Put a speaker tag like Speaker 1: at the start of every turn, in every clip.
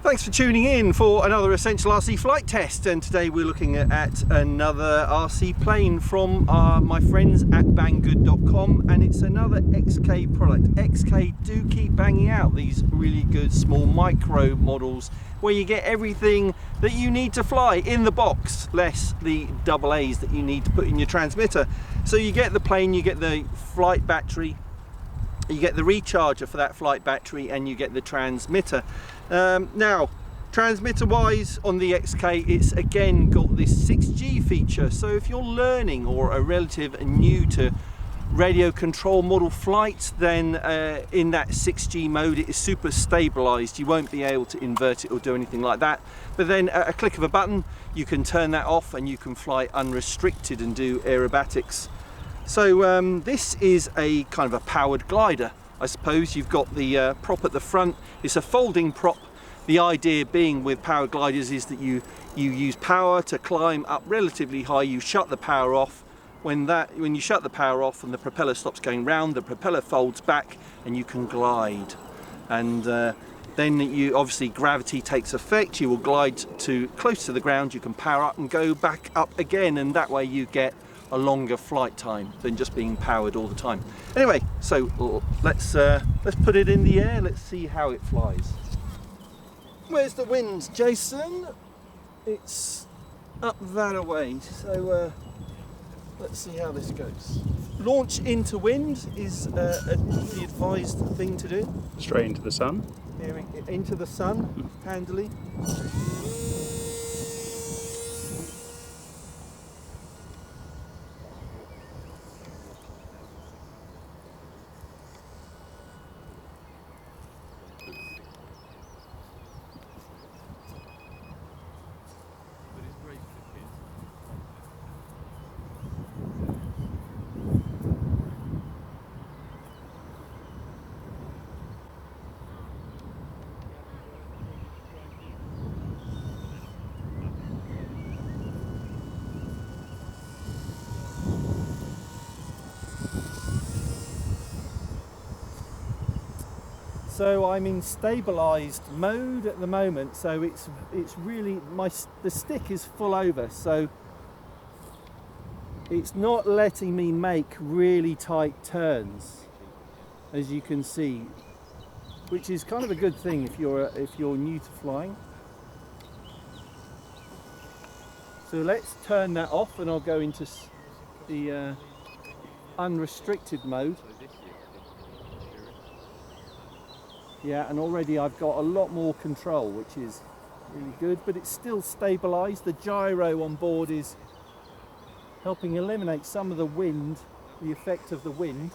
Speaker 1: Thanks for tuning in for another Essential RC flight test, and today we're looking at another RC plane from my friends at banggood.com, and it's another XK product. XK do keep banging out these really good small micro models where you get everything that you need to fly in the box, less the double A's that you need to put in your transmitter. So you get the plane, you get the flight battery, you get the recharger for that flight battery, and you get the transmitter. Now, transmitter wise on the XK, it's again got this 6G feature. So if you're learning or a relative new to radio control model flights, then in that 6G mode it is super stabilized. You won't be able to invert it or do anything like that, but then at a click of a button you can turn that off and you can fly unrestricted and do aerobatics. So this is a kind of a powered glider. I suppose you've got the prop at the front. It's a folding prop. The idea being with powered gliders is that you use power to climb up relatively high. You shut the power off. When you shut the power off and the propeller stops going round, the propeller folds back and you can glide. And then obviously gravity takes effect. You will glide to close to the ground. You can power up and go back up again, and that way you get a longer flight time than just being powered all the time. Anyway, so let's put it in the air. Let's see how it flies. Where's the wind, Jason? It's up that away. So let's see how this goes. Launch into wind is the advised thing to do.
Speaker 2: Straight into the sun.
Speaker 1: Into the sun, handily. So I'm in stabilized mode at the moment, so it's really the stick is full over, so it's not letting me make really tight turns, as you can see, which is kind of a good thing if you're new to flying. So let's turn that off and I'll go into the unrestricted mode. Yeah, and already I've got a lot more control, which is really good, but it's still stabilized. The gyro on board is helping eliminate some of the wind, the effect of the wind.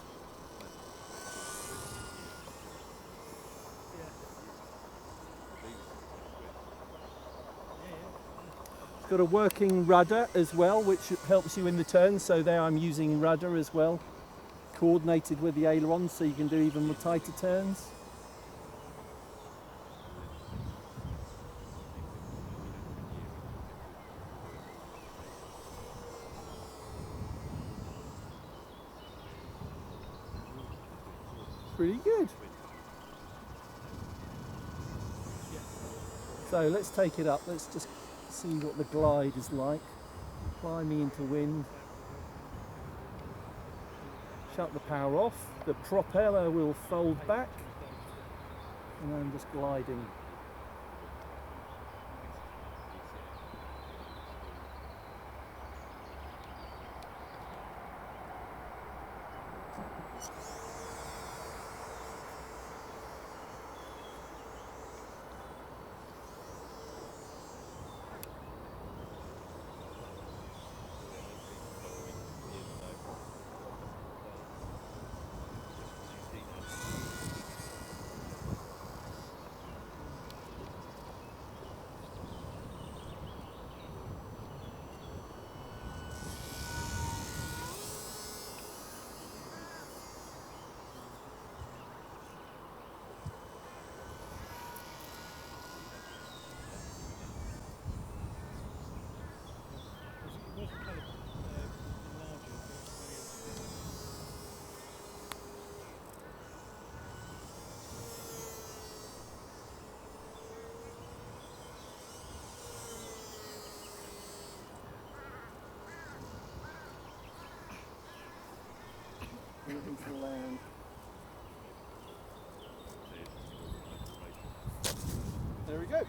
Speaker 1: It's got a working rudder as well, which helps you in the turn. So there I'm using rudder as well, coordinated with the ailerons, so you can do even more tighter turns. Pretty good. So let's take it up. Let's just see what the glide is like. Climbing into wind. Shut the power off. The propeller will fold back. And I'm just gliding. for land. There we go.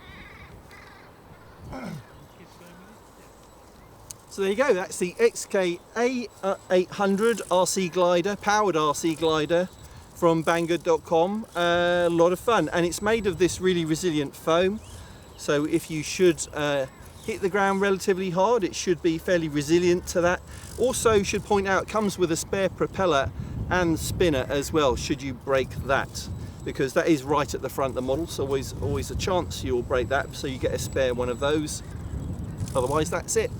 Speaker 1: So there you go, that's the XK A800 RC glider, powered RC glider from banggood.com. A lot of fun, and it's made of this really resilient foam, so if you should hit the ground relatively hard, it should be fairly resilient to that. Also should point out, it comes with a spare propeller and spinner as well, should you break that, because that is right at the front of the model, so always a chance you'll break that, so you get a spare one of those. Otherwise that's it.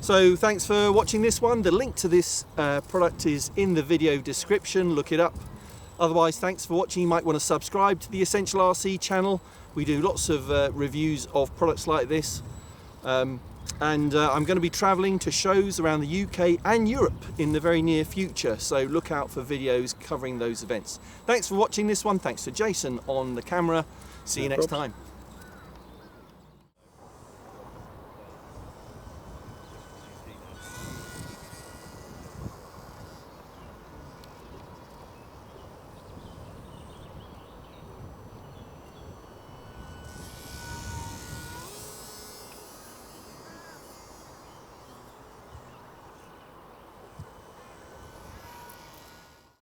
Speaker 1: So thanks for watching this one. The link to this product is in the video description, look it up. Otherwise, thanks for watching. You might want to subscribe to the Essential RC channel. We do lots of reviews of products like this. I'm going to be traveling to shows around the UK and Europe in the very near future, so look out for videos covering those events. Thanks for watching this one. Thanks to Jason on the camera. See you next time.